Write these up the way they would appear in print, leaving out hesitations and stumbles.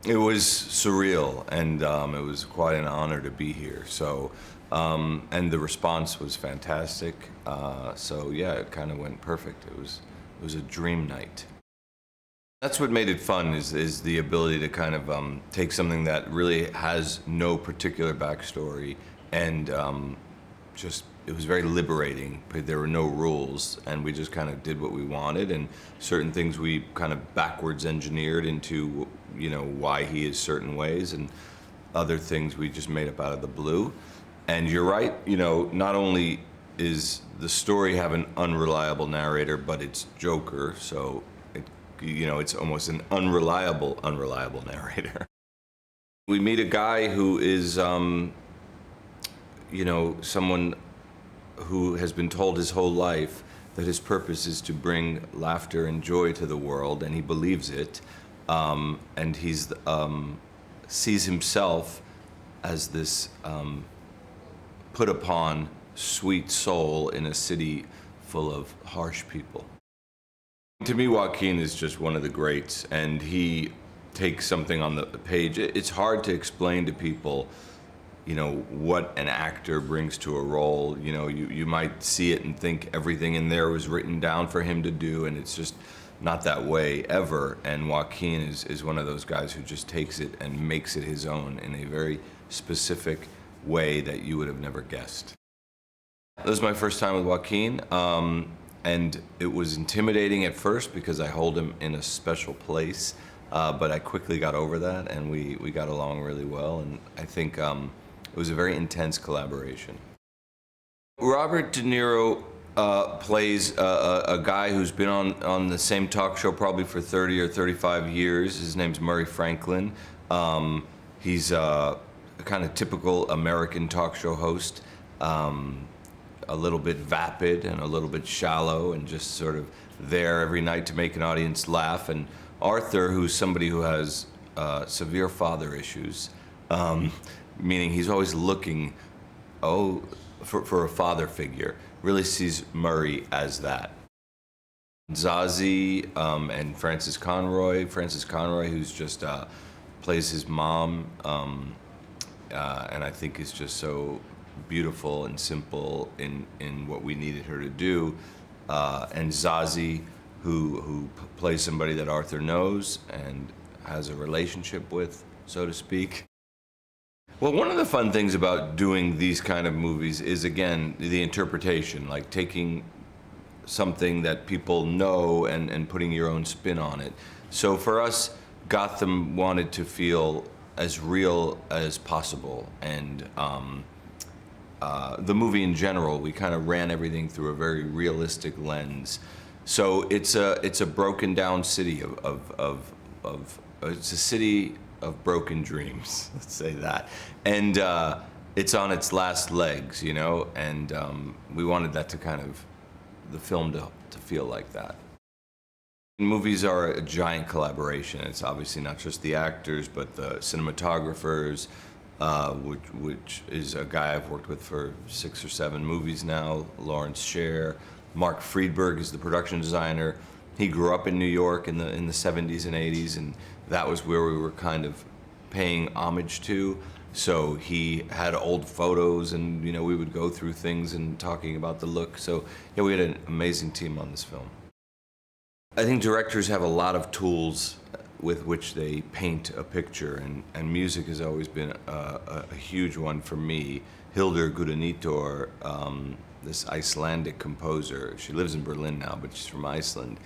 It was surreal, and it was quite an honor to be here. So, and the response was fantastic. So yeah, it kind of went perfect. It was a dream night. That's what made it fun is the ability to kind of take something that really has no particular backstory and just it was very liberating. But there were no rules, and we just kind of did what we wanted, and certain things we kind of backwards engineered into, why he is certain ways, and other things we just made up out of the blue. And you're right, not only is the story have an unreliable narrator, but it's Joker, so it's almost an unreliable narrator. We meet a guy who is, someone who has been told his whole life that his purpose is to bring laughter and joy to the world, and he believes it, and he's sees himself as this put upon sweet soul in a city full of harsh people. To me, Joaquin is just one of the greats, and he takes something on the page. It's hard to explain to people what an actor brings to a role. You might see it and think everything in there was written down for him to do, and it's just not that way ever. And Joaquin is one of those guys who just takes it and makes it his own in a very specific way that you would have never guessed. This was my first time with Joaquin, and it was intimidating at first because I hold him in a special place, but I quickly got over that, and we got along really well, and I think it was a very intense collaboration. Robert De Niro plays a guy who's been on the same talk show probably for 30 or 35 years. His name's Murray Franklin. He's a kind of typical American talk show host, a little bit vapid and a little bit shallow and just sort of there every night to make an audience laugh. And Arthur, who's somebody who has severe father issues, meaning he's always looking, for a father figure, really sees Murray as that. Zazie and Frances Conroy, who's just plays his mom, and I think is just so beautiful and simple in what we needed her to do, and Zazie, who plays somebody that Arthur knows and has a relationship with, so to speak. Well, one of the fun things about doing these kind of movies is, again, the interpretation, like taking something that people know and putting your own spin on it. So for us, Gotham wanted to feel as real as possible, and the movie in general, we kind of ran everything through a very realistic lens. So it's a broken down city it's a city of broken dreams, let's say that. And it's on its last legs, and we wanted that to kind of, the film to feel like that. Movies are a giant collaboration. It's obviously not just the actors, but the cinematographers, which is a guy I've worked with for 6 or 7 movies now, Lawrence Sher. Mark Friedberg is the production designer. He grew up in New York in the 70s and 80s, and that was where we were kind of paying homage to. So he had old photos, and we would go through things and talking about the look. So yeah, we had an amazing team on this film. I think directors have a lot of tools with which they paint a picture, and music has always been a huge one for me. Hildur Guðnadóttir, this Icelandic composer, she lives in Berlin now, but she's from Iceland.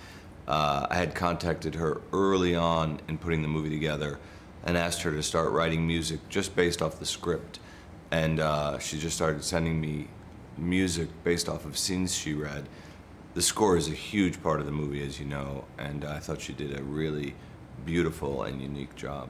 I had contacted her early on in putting the movie together and asked her to start writing music just based off the script. And she just started sending me music based off of scenes she read. The score is a huge part of the movie, as you know, and I thought she did a really beautiful and unique job.